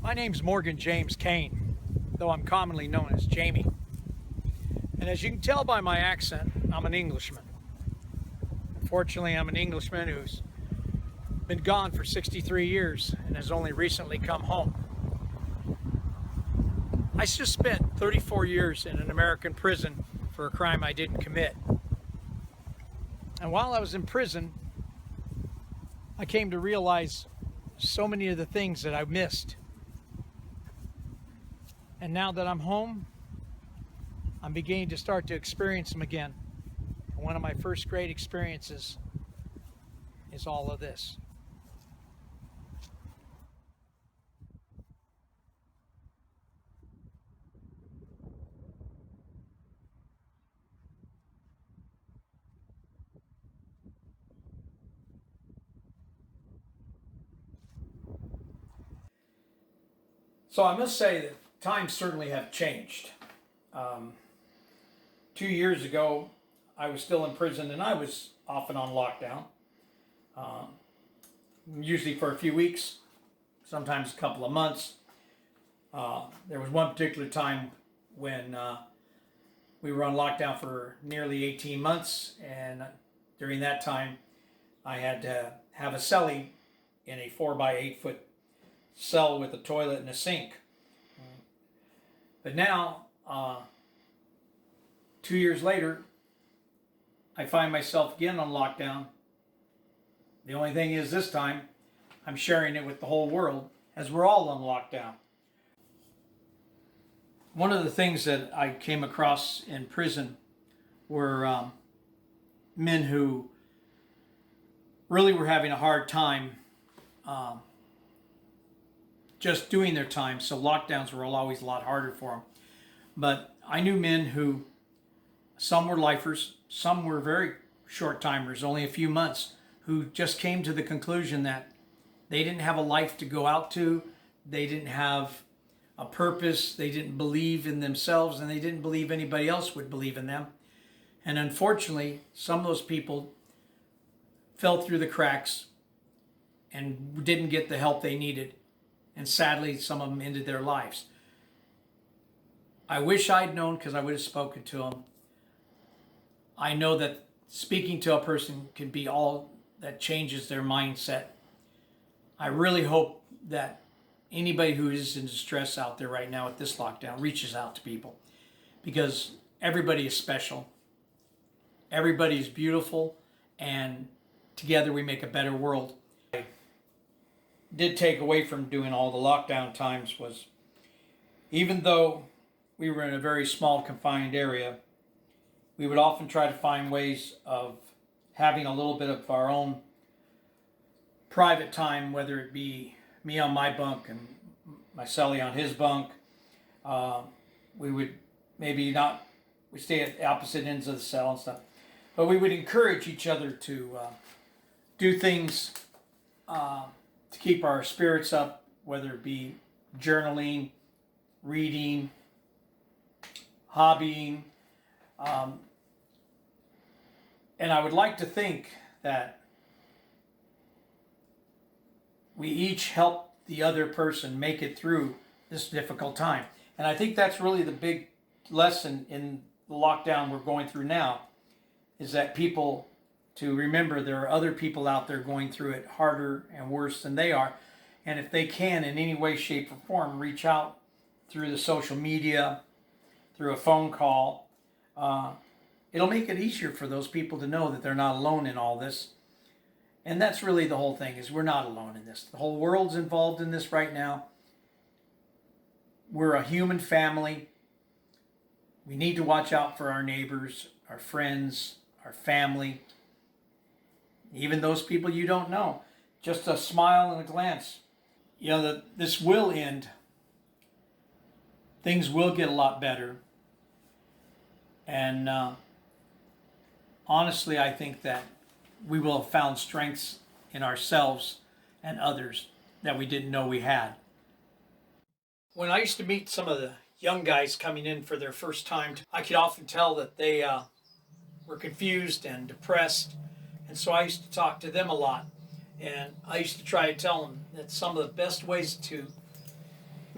My name's Morgan James Kane, though I'm commonly known as Jamie. And as you can tell by my accent, I'm an Englishman. Unfortunately, I'm an Englishman who's been gone for 63 years and has only recently come home. I just spent 34 years in an American prison for a crime I didn't commit. And while I was in prison, I came to realize so many of the things that I missed. And now that I'm home, I'm beginning to start to experience them again. And one of my first great experiences is all of this. So I must say that times certainly have changed. 2 years ago, I was still in prison and I was often on lockdown, usually for a few weeks, sometimes a couple of months. There was one particular time when we were on lockdown for nearly 18 months, and during that time, I had to have a celly in a 4 by 8 foot cell with a toilet and a sink. But now, 2 years later, I find myself again on lockdown. The only thing is, this time, I'm sharing it with the whole world, as we're all on lockdown. One of the things that I came across in prison were men who really were having a hard time just doing their time, so lockdowns were always a lot harder for them. But I knew men who, some were lifers, some were very short timers, only a few months, who just came to the conclusion that they didn't have a life to go out to, they didn't have a purpose, they didn't believe in themselves, and they didn't believe anybody else would believe in them. And unfortunately, some of those people fell through the cracks and didn't get the help they needed. And sadly, some of them ended their lives. I wish I'd known, because I would have spoken to them. I know that speaking to a person can be all that changes their mindset. I really hope that anybody who is in distress out there right now at this lockdown reaches out to people, because everybody is special. Everybody is beautiful, and together we make a better world. Did take away from doing all the lockdown times was, even though we were in a very small confined area, we would often try to find ways of having a little bit of our own private time, whether it be me on my bunk and my celly on his bunk. We would maybe not, we stay at opposite ends of the cell and stuff, but we would encourage each other to do things to keep our spirits up, whether it be journaling, reading, hobbying. And I would like to think that we each help the other person make it through this difficult time. And I think that's really the big lesson in the lockdown we're going through now, is that people to remember there are other people out there going through it harder and worse than they are. And if they can, in any way, shape, or form, reach out through the social media, through a phone call, it'll make it easier for those people to know that they're not alone in all this. And that's really the whole thing, is we're not alone in this. The whole world's involved in this right now. We're a human family. We need to watch out for our neighbors, our friends, our family, even those people you don't know. Just a smile and a glance. You know, that this will end. Things will get a lot better. And honestly, I think that we will have found strengths in ourselves and others that we didn't know we had. When I used to meet some of the young guys coming in for their first time, I could often tell that they were confused and depressed. And so I used to talk to them a lot. And I used to try to tell them that some of the best ways to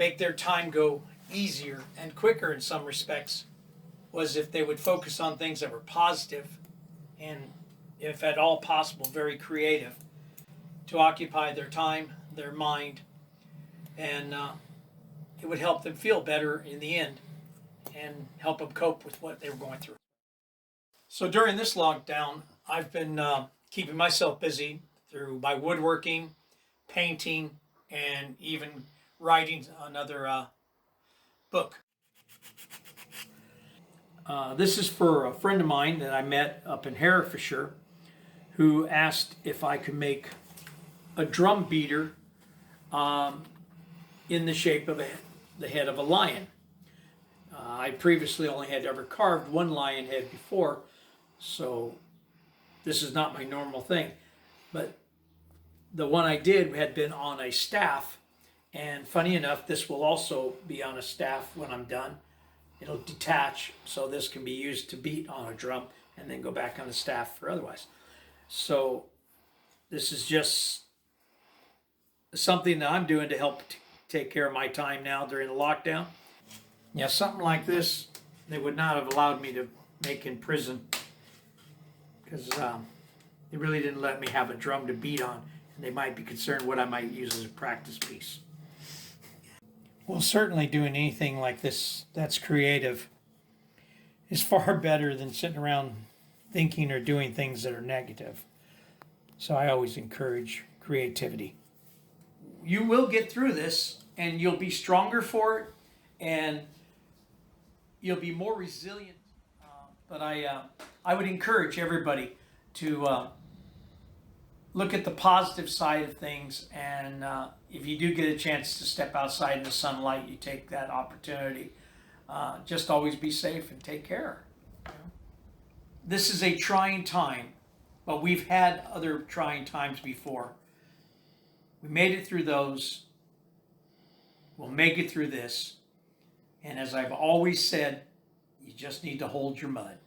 make their time go easier and quicker in some respects was if they would focus on things that were positive and, if at all possible, very creative to occupy their time, their mind, and it would help them feel better in the end and help them cope with what they were going through. So during this lockdown, I've been keeping myself busy through my woodworking, painting, and even writing another book. This is for a friend of mine that I met up in Herefordshire who asked if I could make a drum beater in the shape of the head of a lion. I previously only had ever carved one lion head before, so this is not my normal thing. But the one I did had been on a staff, and funny enough, this will also be on a staff when I'm done. It'll detach, so this can be used to beat on a drum and then go back on the staff for otherwise. So this is just something that I'm doing to help take care of my time now during the lockdown. Yeah, something like this they would not have allowed me to make in prison because they really didn't let me have a drum to beat on, and they might be concerned what I might use as a practice piece. Well, certainly doing anything like this that's creative is far better than sitting around thinking or doing things that are negative. So I always encourage creativity. You will get through this, and you'll be stronger for it, and you'll be more resilient. But I would encourage everybody to look at the positive side of things, and if you do get a chance to step outside in the sunlight, you take that opportunity. Just always be safe and take care. This is a trying time, but we've had other trying times before. We made it through those. We'll make it through this. And as I've always said, you just need to hold your mud.